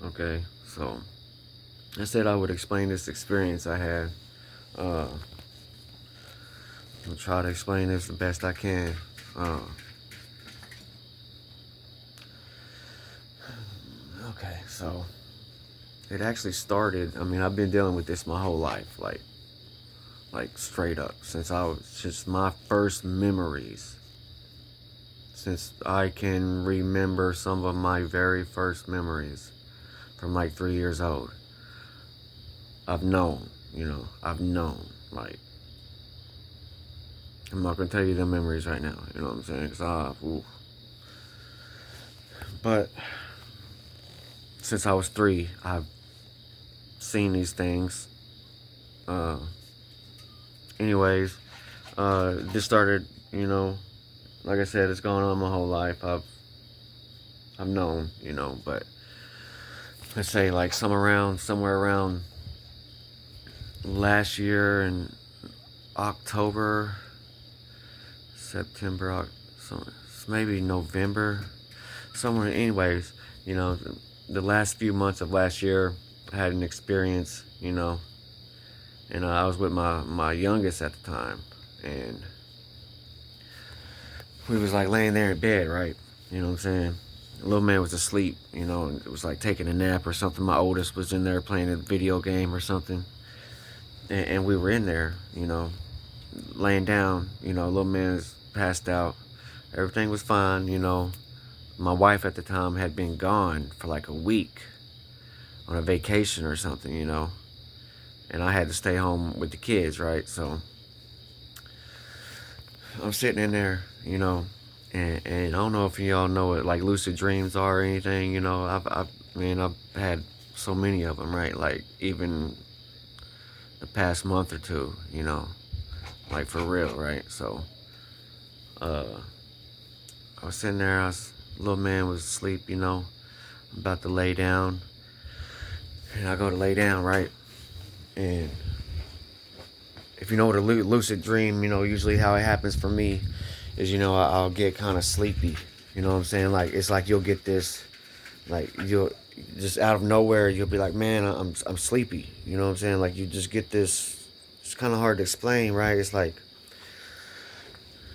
Okay, so I said I would explain this experience I had. Uh, I'll try to explain this the best I can. Uh, okay, so it actually started. I mean, I've been dealing with this my whole life, like straight up since I was just my first memories. Since I can remember some of my very first memories from like 3 years old, I've known. I've known. Like, I'm not gonna tell you the memories right now. You know what I'm saying? But since I was 3, I've seen these things. Uh, anyways, this started. Like I said, it's gone on my whole life. I've known. But let's say like somewhere around last year in October, September, so maybe November, somewhere. Anyways, the last few months of last year, I had an experience. And I was with my youngest at the time, and we was like laying there in bed, right? You know what I'm saying? The little man was asleep, and it was like taking a nap or something. My oldest was in there playing a video game or something, and we were in there, laying down. Little man was passed out. Everything was fine. My wife at the time had been gone for like a week on a vacation or something, and I had to stay home with the kids, right? So I'm sitting in there, and I don't know if y'all know what like lucid dreams are or anything. I've had so many of them, right? Like even the past month or two, like for real, right? So, uh, I was sitting there. Little man was asleep, about to lay down, and I go to lay down, right? And if you know what a lucid dream, usually how it happens for me is, I'll get kind of sleepy. You know what I'm saying? Like it's like you'll get this, like you'll just out of nowhere you'll be like, man, I'm sleepy. You know what I'm saying? Like you just get this. It's kind of hard to explain, right? It's like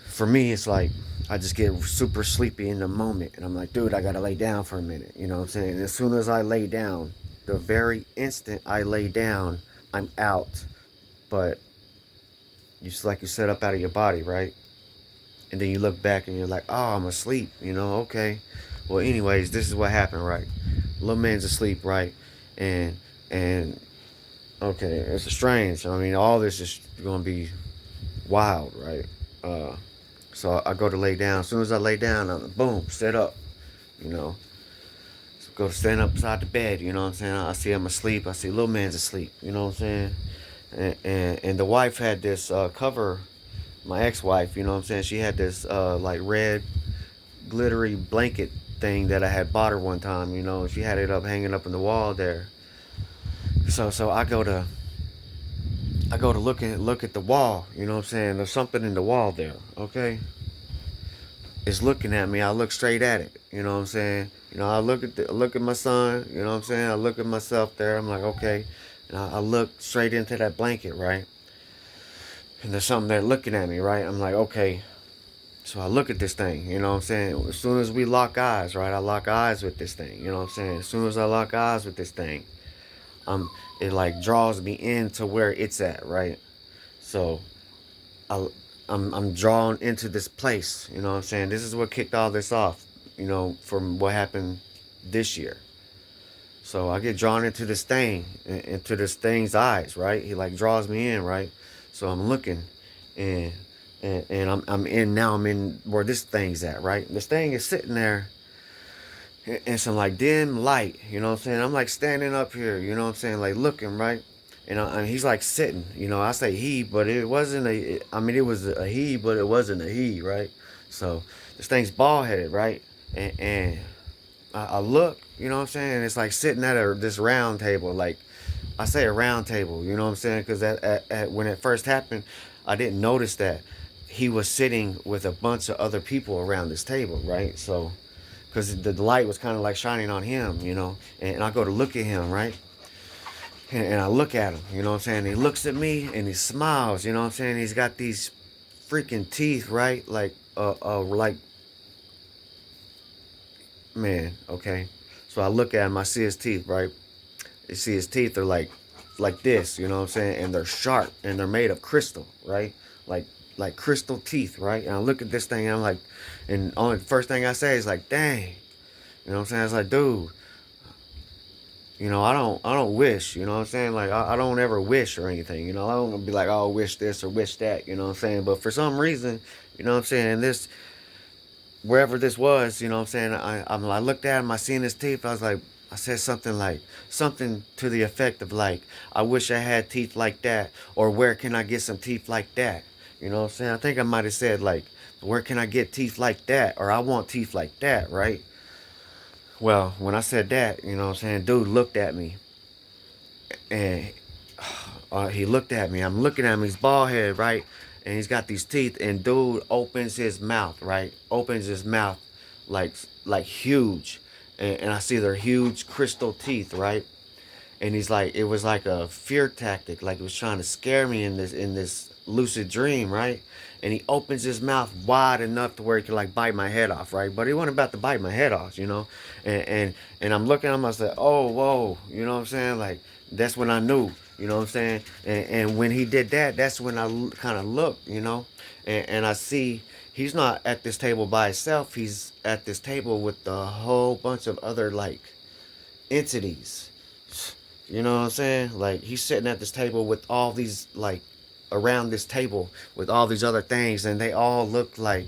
for me, it's like I just get super sleepy in the moment, and I'm like, dude, I gotta lay down for a minute. You know what I'm saying? And as soon as I lay down, the very instant I lay down, I'm out. But just like you set up out of your body, right? And then you look back and you're like, oh, I'm asleep. Okay. Well, anyways, this is what happened, right? Little man's asleep, right? And okay, it's strange. I mean, all this is gonna be wild, right? Uh, so I go to lay down. As soon as I lay down, I'm boom, sit up. You know, so go to stand up beside the bed. You know what I'm saying? I see I'm asleep. I see little man's asleep. You know what I'm saying? And the wife had this cover. My ex-wife, you know what I'm saying? She had this like red glittery blanket thing that I had bought her one time. She had it up hanging up in the wall there. So I go to look at the wall. You know what I'm saying? There's something in the wall there. Okay, it's looking at me. I look straight at it. You know what I'm saying? I look at my son. You know what I'm saying? I look at myself there. I'm like, okay, and I look straight into that blanket, right? And there's something there looking at me, right? I'm like, okay. So I look at this thing, you know what I'm saying? As soon as we lock eyes, right? I lock eyes with this thing, you know what I'm saying? As soon as I lock eyes with this thing, it like draws me into where it's at, right? So I, I'm drawn into this place, you know what I'm saying? This is what kicked all this off, from what happened this year. So I get drawn into this thing, into this thing's eyes, right? He like draws me in, right? So I'm looking, and I'm in now. I'm in where this thing's at, right? This thing is sitting there in some like dim light. You know what I'm saying? I'm like standing up here. You know what I'm saying? Like looking, right? And he's like sitting. I say he, but it wasn't a. I mean, it was a he, but it wasn't a he, right? So this thing's bald headed, right? And I look. You know what I'm saying? It's like sitting at this round table, like I say a round table, you know what I'm saying? Because when it first happened, I didn't notice that he was sitting with a bunch of other people around this table, right? So, because the light was kind of like shining on him, you know. And I go to look at him, right? And I look at him, you know what I'm saying? He looks at me and he smiles, you know what I'm saying? He's got these freaking teeth, right? Like, man, okay. So I look at him, I see his teeth, right? You see his teeth are like this, you know what I'm saying? And they're sharp and they're made of crystal, right? Like like crystal teeth, right? And I look at this thing and I'm like, and only the first thing I say is like, dang, you know what I'm saying? It's like, dude, you know, I don't wish, you know what I'm saying? Like I don't ever wish or anything, you know. I don't be like, oh, wish this or wish that, you know what I'm saying? But for some reason, you know what I'm saying, and this wherever this was, you know what I'm saying, I looked at him, I seen his teeth, I was like, I said something like, something to the effect of like, I wish I had teeth like that, or where can I get some teeth like that? You know what I'm saying? I think I might have said like, where can I get teeth like that? Or I want teeth like that, right? Well, when I said that, you know what I'm saying, dude looked at me and he looked at me. I'm looking at him. He's bald head, right? And he's got these teeth. And dude opens his mouth, right? Opens his mouth like like huge. And I see their huge crystal teeth, right? And he's like, it was like a fear tactic, like he was trying to scare me in this lucid dream, right? And he opens his mouth wide enough to where he could like bite my head off, right? But he wasn't about to bite my head off, you know. And I'm looking at him, I said, oh, whoa, you know what I'm saying? Like that's when I knew, you know what I'm saying? And when he did that, that's when I kind of looked, you know, and I see he's not at this table by himself. He's at this table with a whole bunch of other like entities. You know what I'm saying? Like he's sitting at this table with all these like around this table with all these other things, and they all look like,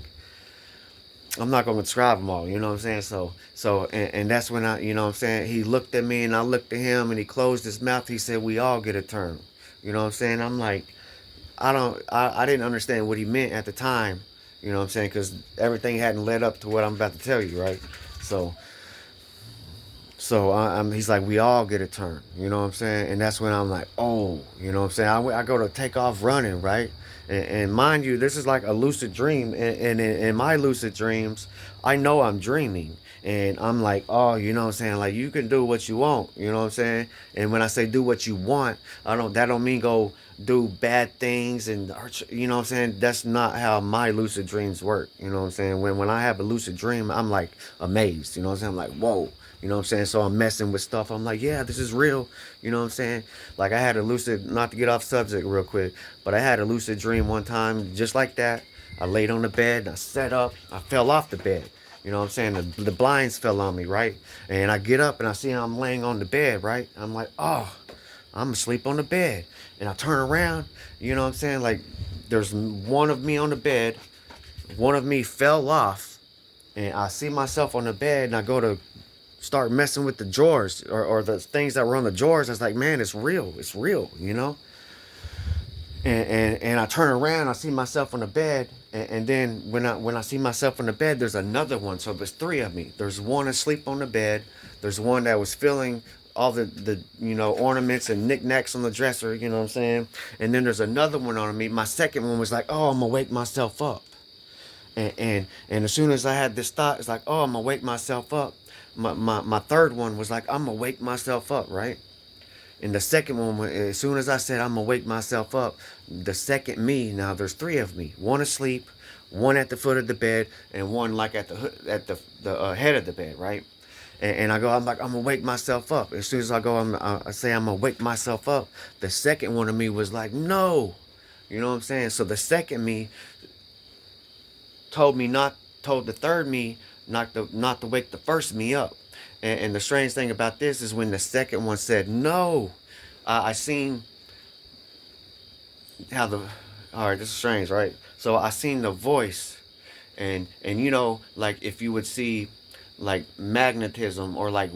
I'm not gonna describe them all. You know what I'm saying? And that's when I, you know what I'm saying, he looked at me and I looked at him and he closed his mouth. He said, "We all get a turn." You know what I'm saying? I'm like, I didn't understand what he meant at the time. You know what I'm saying? Because everything hadn't led up to what I'm about to tell you, right? So he's like, we all get a turn, you know what I'm saying? And that's when I'm like, oh, you know what I'm saying? I go to take off running, right? And mind you, this is like a lucid dream. And in my lucid dreams, I know I'm dreaming. And I'm like, oh, you know what I'm saying? Like, you can do what you want, you know what I'm saying? And when I say do what you want, that don't mean go do bad things and, you know what I'm saying? That's not how my lucid dreams work, you know what I'm saying? When I have a lucid dream, I'm like amazed, you know what I'm saying? I'm like, whoa. You know what I'm saying? So I'm messing with stuff. I'm like, yeah, this is real. You know what I'm saying? Like I had a lucid, not to get off subject real quick, but I had a lucid dream one time just like that. I laid on the bed and I sat up. I fell off the bed. You know what I'm saying? The blinds fell on me, right? And I get up and I see I'm laying on the bed, right? I'm like, oh, I'm asleep on the bed. And I turn around, you know what I'm saying? Like there's one of me on the bed. One of me fell off. And I see myself on the bed and I go to start messing with the drawers or the things that were on the drawers. I was like, man, it's real, you know. And I turn around, I see myself on the bed, and then when I see myself on the bed, there's another one. So there's three of me. There's one asleep on the bed. There's one that was filling all the you know ornaments and knickknacks on the dresser. You know what I'm saying? And then there's another one on me. My second one was like, oh, I'm gonna wake myself up. And as soon as I had this thought, it's like, oh, I'm gonna wake myself up. My third one was like, I'm gonna wake myself up, right? And the second one, as soon as I said I'm gonna wake myself up, the second me, now there's three of me, one asleep, one at the foot of the bed, and one like at the head of the bed, right? And I go, I'm like, I'm gonna wake myself up. As soon as I go, I say I'm gonna wake myself up. The second one of me was like, no, you know what I'm saying? So the second me told the third me not to wake the first me up. And the strange thing about this is when the second one said no, I seen how the all right, this is strange, right? So I seen the voice, and you know, like if you would see like magnetism or like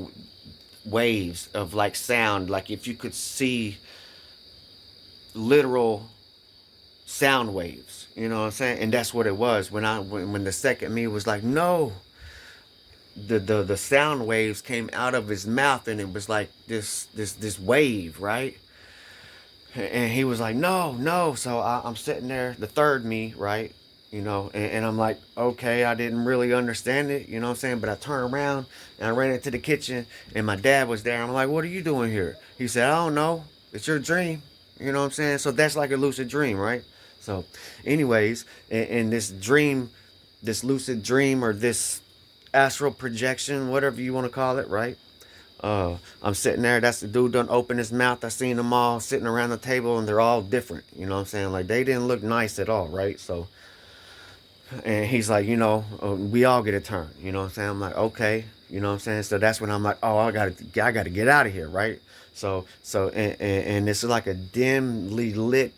waves of like sound, like if you could see literal sound waves, you know what I'm saying? And that's what it was when the second me was like no, the sound waves came out of his mouth and it was like this wave, right? And he was like no, no. So I'm sitting there, the third me, right? and I'm like, okay, I didn't really understand it, you know what I'm saying? But I turned around and I ran into the kitchen and my dad was there. I'm like, what are you doing here? He said, I don't know. It's your dream. You know what I'm saying? So that's like a lucid dream, right? So, anyways, in this dream, this lucid dream or this astral projection, whatever you want to call it, right? I'm sitting there. That's the dude done open his mouth. I seen them all sitting around the table, and they're all different. You know what I'm saying? Like they didn't look nice at all, right? So, and he's like, we all get a turn. You know what I'm saying? I'm like, okay. You know what I'm saying? So that's when I'm like, oh, I gotta get out of here, right? And this is like a dimly lit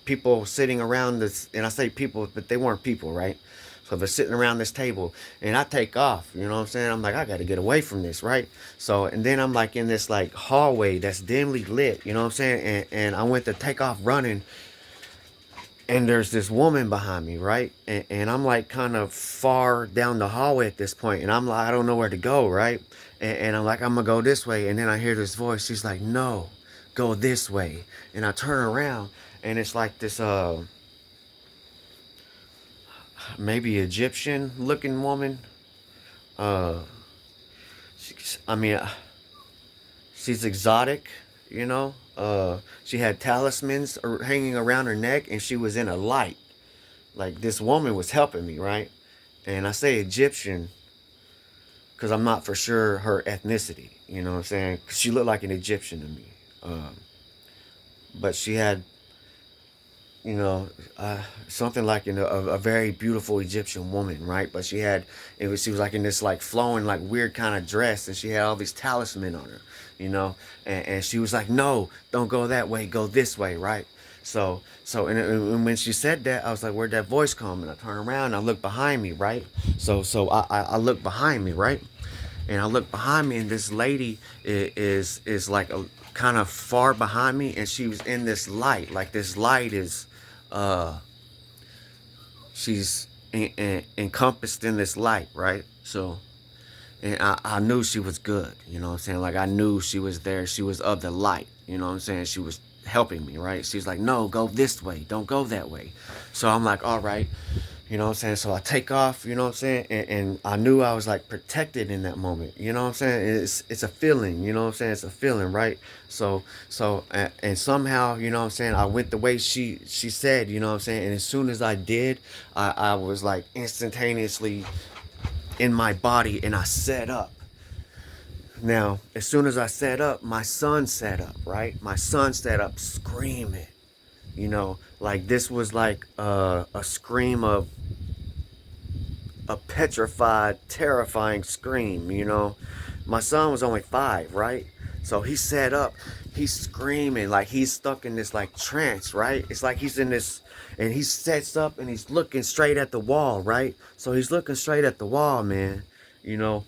people sitting around this, and I say people, but they weren't people, right? So they're sitting around this table, and I take off. You know what I'm saying? I'm like, I got to get away from this, right? So, and then I'm like in this like hallway that's dimly lit. You know what I'm saying? And I went to take off running, and there's this woman behind me, right? And I'm like kind of far down the hallway at this point, and I'm like, I don't know where to go, right? And I'm like, I'm gonna go this way, and then I hear this voice. She's like, no, go this way. And I turn around, and it's like this maybe Egyptian looking woman. Uh, I mean, she's exotic, you know. She had talismans hanging around her neck, and she was in a light. Like this woman was helping me, right? And I say Egyptian because I'm not for sure her ethnicity. You know what I'm saying? 'Cause she looked like an Egyptian to me. But she had, you know, something like a very beautiful Egyptian woman, right? But she was like in this like flowing like weird kind of dress, and she had all these talisman on her, you know, and she was like, no, don't go that way, go this way, right? And when she said that, I was like, where'd that voice come? And I turn around and I look behind me, right? I look behind me, right? And I look behind me, and this lady is like a kind of far behind me, and she was in this light. Like this light is, uh, she's encompassed in this light, right? So, and I knew she was good. You know what I'm saying? Like I knew she was there. She was of the light. You know what I'm saying? She was helping me, right? She's like, no, go this way. Don't go that way. So I'm like, all right. You know what I'm saying? So I take off, you know what I'm saying? And I knew I was like protected in that moment. You know what I'm saying? It's a feeling, you know what I'm saying? It's a feeling, right? And somehow, you know what I'm saying, I went the way she said, you know what I'm saying? And as soon as I did, I was like instantaneously in my body, and I set up. Now, as soon as I set up, my son set up, right? My son set up screaming. Like this was like a scream of a petrified, terrifying scream, you know. My son was only 5, right? So he sat up, he's screaming like he's stuck in this like trance, right? It's like he's in this, and he sets up and he's looking straight at the wall, right? So he's looking straight at the wall, man, you know,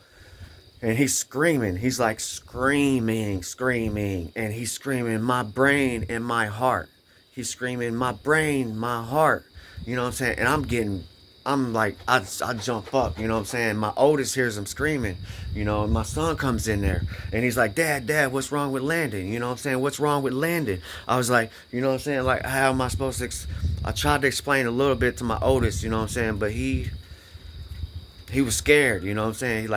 and he's screaming. He's like screaming, and he's screaming, my brain and my heart. He's screaming, my brain, my heart. You know what I'm saying? And I'm like, I jump up, you know what I'm saying? My oldest hears him screaming, you know, and my son comes in there and he's like, Dad, what's wrong with Landon? You know what I'm saying? What's wrong with Landon? I was like, you know what I'm saying? Like, how am I supposed to, I tried to explain a little bit to my oldest, you know what I'm saying? But he was scared, you know what I'm saying? He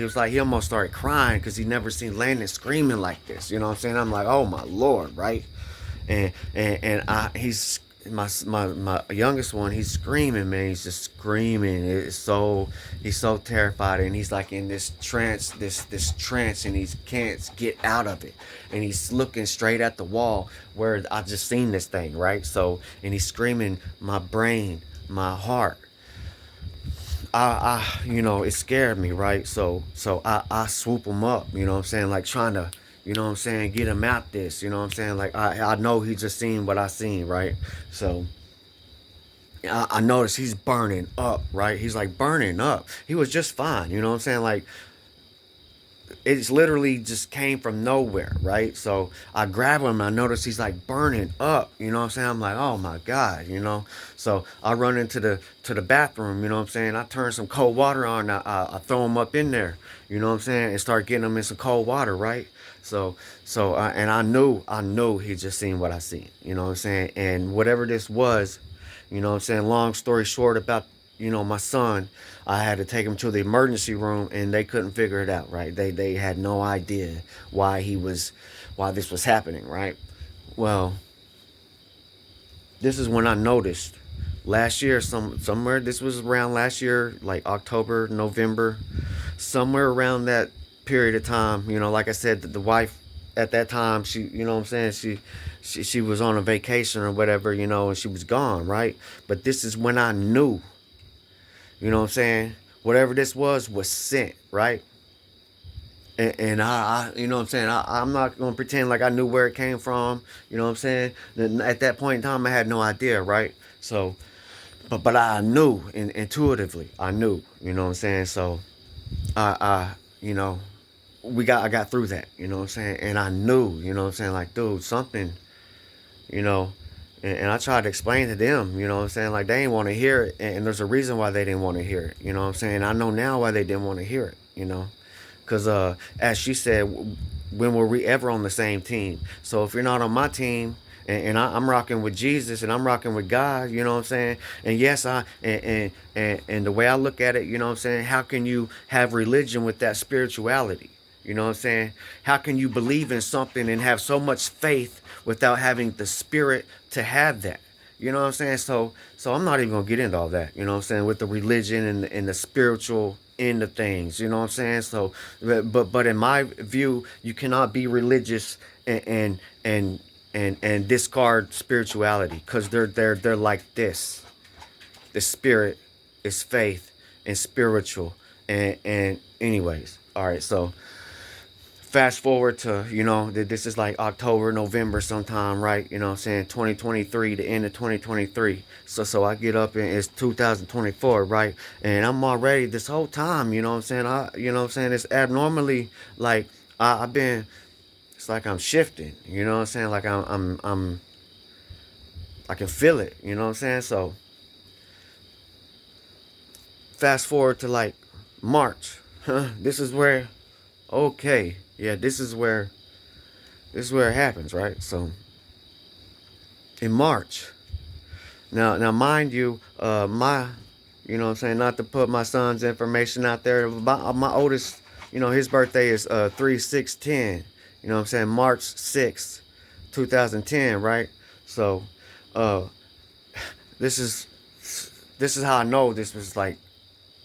was like, he almost started crying because he never seen Landon screaming like this, you know what I'm saying? I'm like, oh my Lord, right? He's my youngest one. He's screaming, man. He's just screaming. He's so terrified, and he's like in this trance, this trance, and he can't get out of it. And he's looking straight at the wall where I just seen this thing, right? So, and he's screaming, my brain, my heart. It scared me, right? So I swoop him up, you know what I'm saying? Like trying to, you know what I'm saying, get him out this, you know what I'm saying? Like I know he just seen what I seen, right? So I noticed he's burning up, right? He's like burning up. He was just fine, you know what I'm saying? Like it's literally just came from nowhere, right? So I grab him and I notice he's like burning up, you know what I'm saying? I'm like, oh my God, you know? So I run into the bathroom, you know what I'm saying? I turn some cold water on, I throw him up in there, you know what I'm saying? And start getting him in some cold water, right? And I knew he just seen what I seen, you know what I'm saying? And whatever this was, You know what I'm saying? Long story short about, my son, I had to take him to the emergency room and they couldn't figure it out, right? They had no idea why this was happening, right? Well, this is when I noticed last year, somewhere, this was around last year, like October, November, somewhere around that period of time. Like I said, the wife at that time, she, what I'm saying, she was on a vacation or whatever, and she was gone, right? But this is when I knew, what I'm saying, whatever this was sent, right? And you know what I'm saying, I'm not gonna pretend like I knew where it came from. You know what I'm saying? At that point in time, I had no idea, right? So, but I knew, intuitively, I knew. You know what I'm saying? So, I you know, I got through that. You know what I'm saying? And I knew, you know what I'm saying, like, dude, something, you know. And I tried to explain to them, you know what I'm saying, like, they didn't want to hear it, and there's a reason why they didn't want to hear it. You know what I'm saying? I know now why they didn't want to hear it. Because as she said, when were we ever on the same team? So if you're not on my team, I'm rocking with Jesus and I'm rocking with God, you know what I'm saying? And yes, and the way I look at it, you know what I'm saying? How can you have religion with that spirituality? You know what I'm saying? How can you believe in something and have so much faith without having the spirit to have that? You know what I'm saying? So I'm not even gonna get into all that. You know what I'm saying? With the religion and the spiritual end of things. You know what I'm saying? So, but in my view, you cannot be religious and discard spirituality, because they're like this. The spirit is faith and spiritual, and anyways. All right, so fast forward to, this is like October, November sometime, right? You know what I'm saying? 2023, the end of 2023. So I get up and it's 2024, right? And I'm already this whole time, you know what I'm saying? It's abnormally, like, I've been, it's like I'm shifting, you know what I'm saying? Like I can feel it, you know what I'm saying? So fast forward to like March. This is where, okay, yeah, this is where it happens, right? So in March, now mind you, you know what I'm saying, not to put my son's information out there. My oldest, his birthday is 3/6/10. You know what I'm saying, March 6th, 2010, right? So, uh, this is this is how I know this was like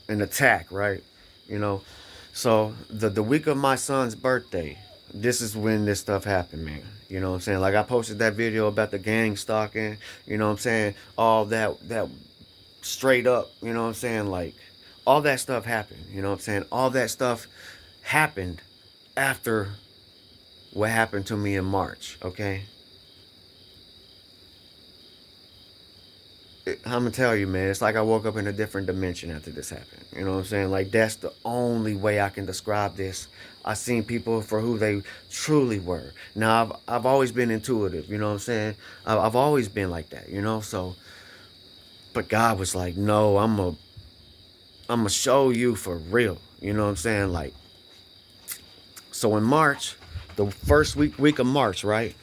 an attack, right? You know, so the week of my son's birthday, this is when this stuff happened, man. You know what I'm saying? Like, I posted that video about the gang stalking, you know what I'm saying? All that straight up, you know what I'm saying? Like, all that stuff happened, you know what I'm saying? All that stuff happened after what happened to me in March, okay? I'm gonna tell you, man, it's like I woke up in a different dimension after this happened. You know what I'm saying? Like, that's the only way I can describe this. I seen people for who they truly were. Now, I've always been intuitive. You know what I'm saying? I've always been like that. So, but God was like, no, I'm gonna show you for real. You know what I'm saying? Like, so in March, the first week of March, right?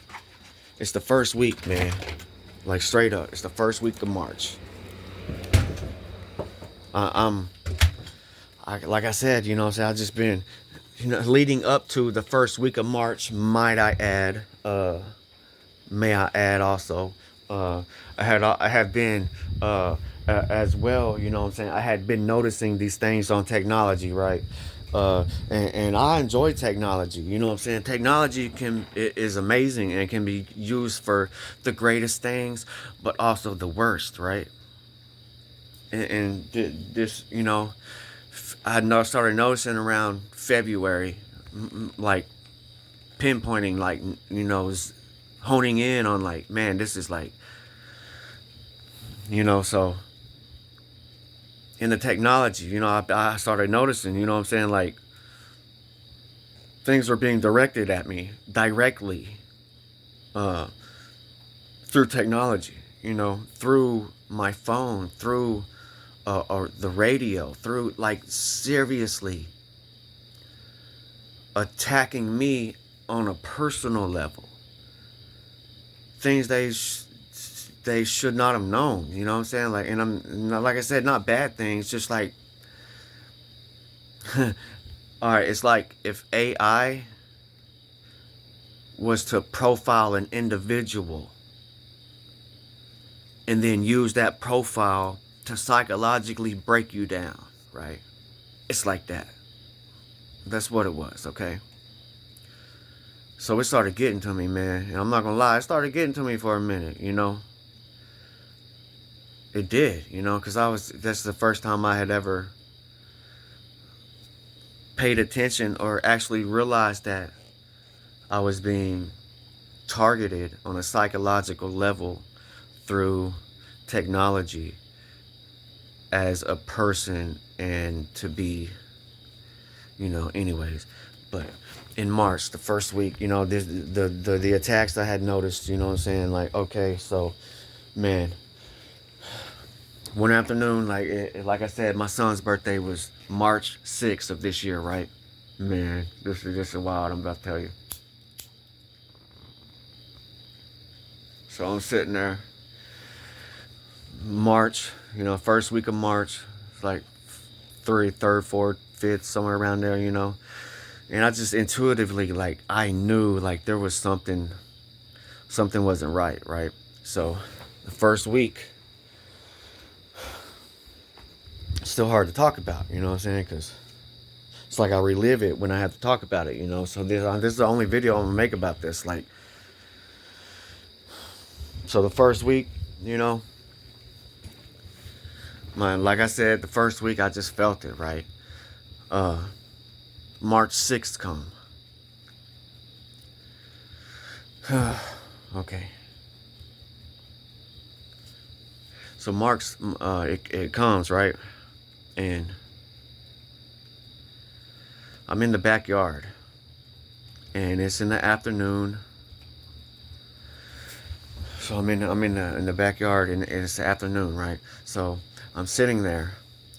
It's the first week, man. Like, straight up, it's the first week of March. I'm like I said, you know what I'm saying, I've just been, leading up to the first week of March, may I add also, I have been, as well, you know what I'm saying, I had been noticing these things on technology, right? And I enjoy technology, you know what I'm saying? Technology is amazing and can be used for the greatest things, but also the worst, right? And this, started noticing around February, like pinpointing, like, honing in on, like, man, this is like, so in the technology, I started noticing, you know what I'm saying, like, things were being directed at me directly, uh, through technology, through my phone, through or the radio, through, like, seriously attacking me on a personal level. Things they they should not have known. You know what I'm saying? Like, and I'm like I said, not bad things, just like, all right, it's like if AI was to profile an individual and then use that profile to psychologically break you down, right? It's like that. That's what it was, okay? So it started getting to me, man. And I'm not gonna lie, it started getting to me for a minute, you know? It did, you know, because that's the first time I had ever paid attention or actually realized that I was being targeted on a psychological level through technology as a person, and to be, you know, anyways. But in March, the first week, you know, the attacks I had noticed, you know what I'm saying? Like, okay, so, man, one afternoon, like I said, my son's birthday was March 6th of this year, right? Man, this is wild, I'm about to tell you. So I'm sitting there, March, you know, first week of March, it's like third, fourth, fifth, somewhere around there, you know. And I just intuitively, like, I knew, like, there was something wasn't right, right? So the first week, it's still hard to talk about, you know what I'm saying? Because it's like I relive it when I have to talk about it, you know. So this is the only video I'm gonna make about this. Like, so the first week, you know, like I said, the first week I just felt it, right? March 6th come. Okay. So it comes, right? And I'm in the backyard, and it's in the afternoon. So I'm in the backyard, and it's the afternoon, right? So I'm sitting there,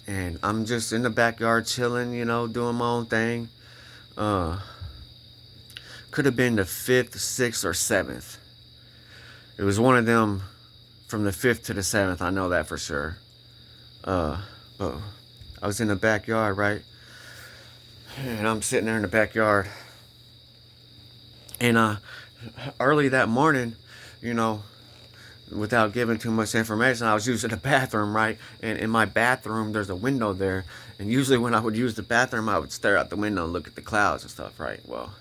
and I'm just in the backyard chilling, you know, doing my own thing. Could have been the 5th, 6th, or 7th. It was one of them from the 5th to the 7th. I know that for sure. But I was in the backyard, right? And I'm sitting there in the backyard. And early that morning, you know, without giving too much information, I was using the bathroom, right? And in my bathroom, there's a window there. And usually when I would use the bathroom, I would stare out the window and look at the clouds and stuff, right? Well,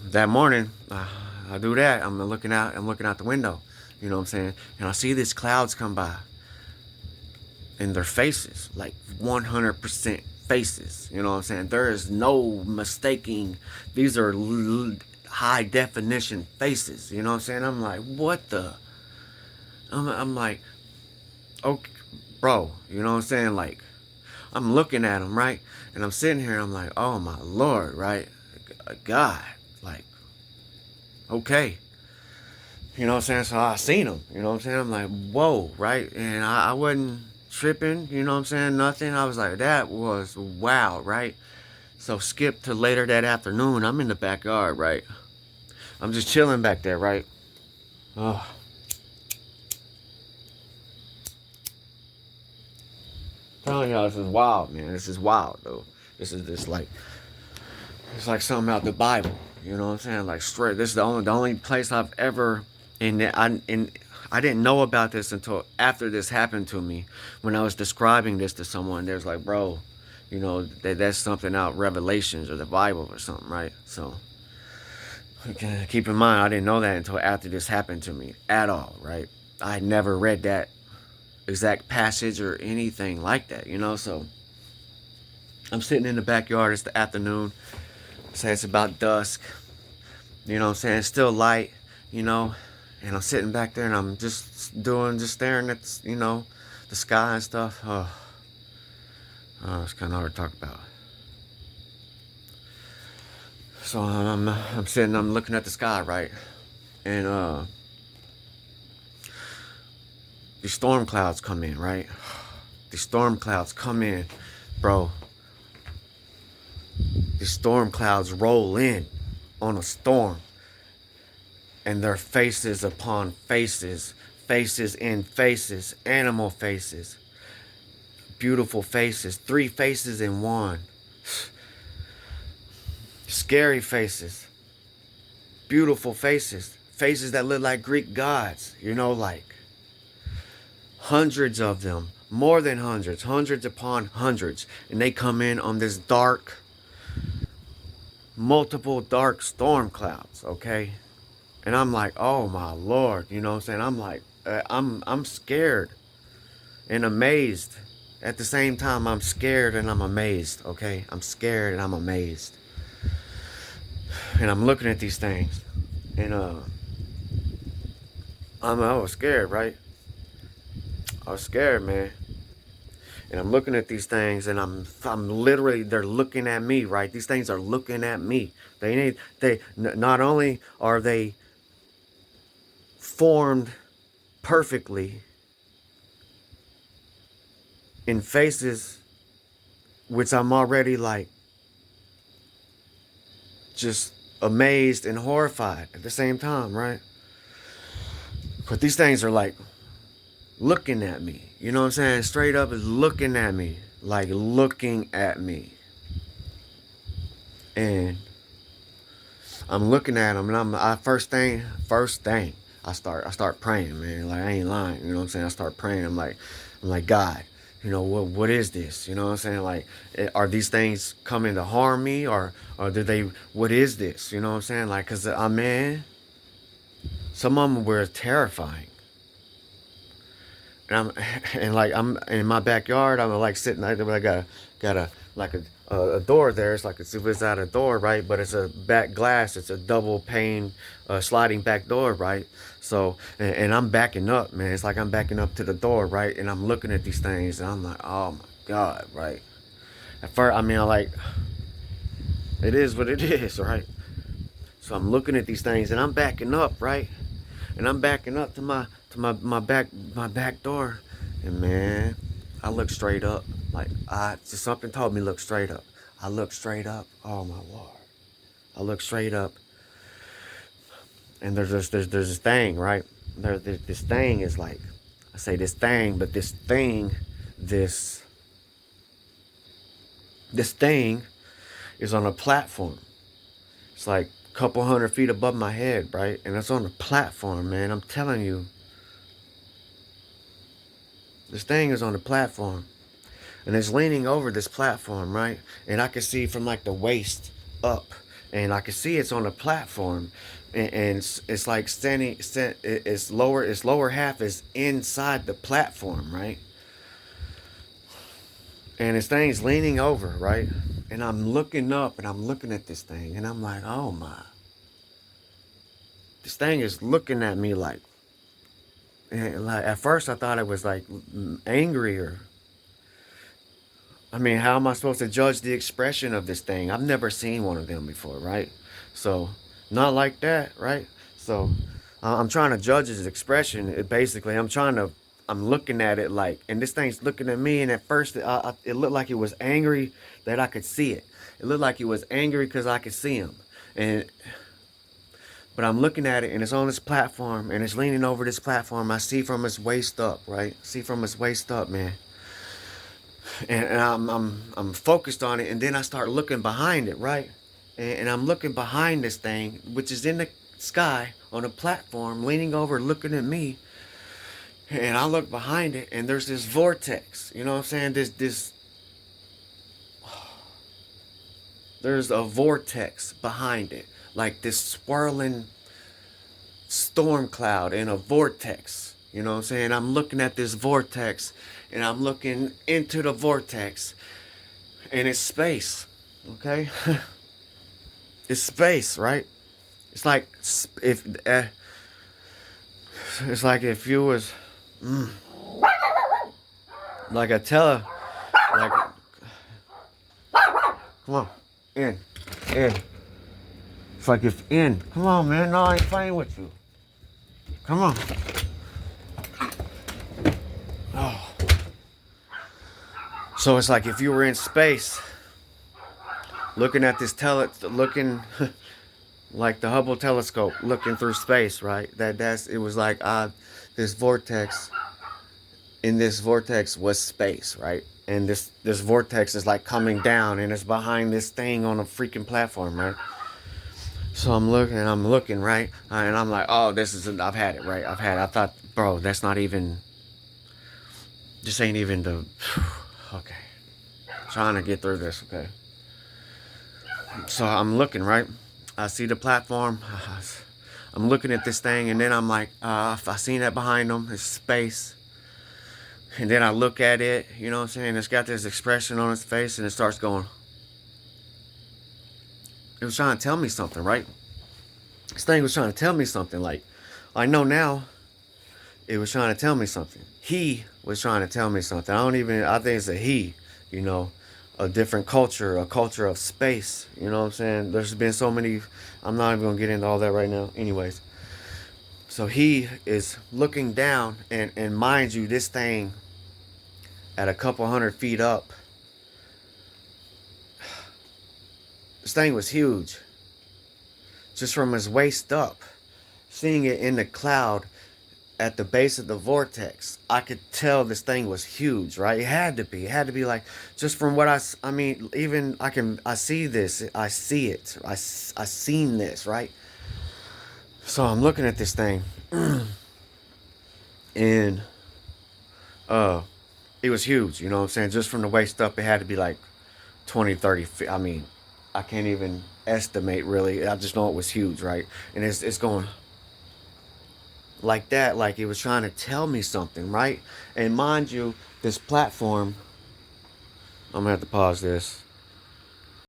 that morning, I do that. I'm looking out the window, you know what I'm saying? And I see these clouds come by. And their faces, like 100% faces, you know what I'm saying? There is no mistaking. These are high definition faces, you know what I'm saying? I'm like, what the? I'm like, okay, bro, you know what I'm saying? Like, I'm looking at them, right? And I'm sitting here, I'm like, oh my Lord, right? God, like, okay. You know what I'm saying? So I seen them, you know what I'm saying? I'm like, whoa, right? And I wasn't tripping, you know what I'm saying? Nothing. I was like, that was wow, right? So skip to later that afternoon. I'm in the backyard, right? I'm just chilling back there, right? Oh. Telling y'all, this is wild, man. This is wild, though. This is just like, it's like something out the Bible. You know what I'm saying? Like straight. This is the only place I've ever, I didn't know about this until after this happened to me. When I was describing this to someone, there's like, bro, you know, that's something out Revelations or the Bible or something, right? So keep in mind, I didn't know that until after this happened to me at all, right? I had never read that exact passage or anything like that, you know? So I'm sitting in the backyard. It's the afternoon. Say it's about dusk. You know what I'm saying? It's still light, you know? And I'm sitting back there and I'm just staring at, you know, the sky and stuff. Oh, it's kind of hard to talk about. So I'm sitting, I'm looking at the sky, right? And these storm clouds come in, right? These storm clouds come in, bro. These storm clouds roll in on a storm. and they're faces upon faces, faces in faces, animal faces, beautiful faces, 3 faces in one, scary faces, beautiful faces, faces that look like Greek gods, you know, like hundreds of them, more than hundreds, hundreds upon hundreds, and they come in on this dark, multiple dark storm clouds, okay? And I'm like, oh my Lord, you know what I'm saying? I'm like, I'm scared and amazed. At the same time, I'm scared and I'm amazed, okay? I'm scared and I'm amazed. And I'm looking at these things, and I was scared, right? I was scared, man. And I'm looking at these things, and I'm literally, they're looking at me, right? These things are looking at me. Not only are they formed perfectly in faces which I'm already like just amazed and horrified at the same time, right? But these things are like looking at me, you know what I'm saying? Straight up is looking at me, like looking at me. And I'm looking at them, and first thing, I start praying, man. Like, I ain't lying, you know what I'm saying? I start praying. I'm like, God, you know, what is this? You know what I'm saying? Like, are these things coming to harm me, or what is this? You know what I'm saying? Like, cause man, some of them were terrifying. And I'm in my backyard. I'm like sitting. I got a door there. It's like it's out a door, right? But it's a back glass. It's a double pane, sliding back door, right? So and I'm backing up, man. It's like I'm backing up to the door, right? And I'm looking at these things, and I'm like, oh my God, right? At first, I mean, I like, it is what it is, right? So I'm looking at these things, and I'm backing up, right? And I'm backing up to my back door, and man, I look straight up. Like, just something told me look straight up. I look straight up. Oh my Lord, I look straight up, and there's this thing, right? This thing is like, I say this thing, but this thing is on a platform. It's like a couple 100 feet above my head, right? And it's on a platform, man. I'm telling you. This thing is on the platform. And it's leaning over this platform, right? And I can see from like the waist up. And I can see it's on the platform. And it's like its lower half is inside the platform, right? And this thing's leaning over, right? And I'm looking up, and I'm looking at this thing, and I'm like, oh my. This thing is looking at me like at first I thought it was like angry, or I mean, how am I supposed to judge the expression of this thing? I've never seen one of them before, right? So not like that, right? So I'm trying to judge its expression. I'm looking at it like, and this thing's looking at me, and at first it looked like it was angry that I could see it. It looked like it was angry because I could see him. But I'm looking at it, and it's on this platform, and it's leaning over this platform. I see from its waist up, right? See from its waist up, man. And I'm focused on it, and then I start looking behind it, right? And I'm looking behind this thing, which is in the sky on a platform, leaning over, looking at me. And I look behind it, and there's this vortex. You know what I'm saying? There's a vortex behind it, like this swirling storm cloud in a vortex. You know what I'm saying? I'm looking at this vortex, and I'm looking into the vortex, and it's space. Okay? It's space, right? It's like if you was like a like, come on, in. It's like if in. Come on, man. No, I ain't playing with you. Come on. Oh. So it's like if you were in space, looking at this like the Hubble telescope looking through space, right? It was like this vortex. In this vortex was space, right? And this vortex is like coming down, and it's behind this thing on a freaking platform, right? So I'm looking, right? And I'm like, oh, I've had it, right? I've had it. I thought, bro, that's not even, this ain't even the, okay. Trying to get through this, okay? So I'm looking, right? I see the platform. I'm looking at this thing, and then I'm like, I seen that behind them. It's space. And then I look at it, you know what I'm saying? It's got this expression on its face, and it starts going. It was trying to tell me something, right? This thing was trying to tell me something. Like, I know now it was trying to tell me something. He was trying to tell me something. I think it's a he, you know, a different culture, a culture of space. You know what I'm saying? There's been so many, I'm not even going to get into all that right now. Anyways, so he is looking down, and mind you, this thing at a couple 100 feet up, this thing was huge. Just from his waist up, seeing it in the cloud at the base of the vortex, I could tell this thing was huge, right? It had to be like, just from what I mean, even I see this, I see it, I seen this, right? So I'm looking at this thing, and it was huge, you know what I'm saying? Just from the waist up, it had to be like 20, 30 feet. I mean, I can't even estimate really. I just know it was huge, right? And it's going like that, like it was trying to tell me something, right? And mind you, this platform, I'm gonna have to pause this.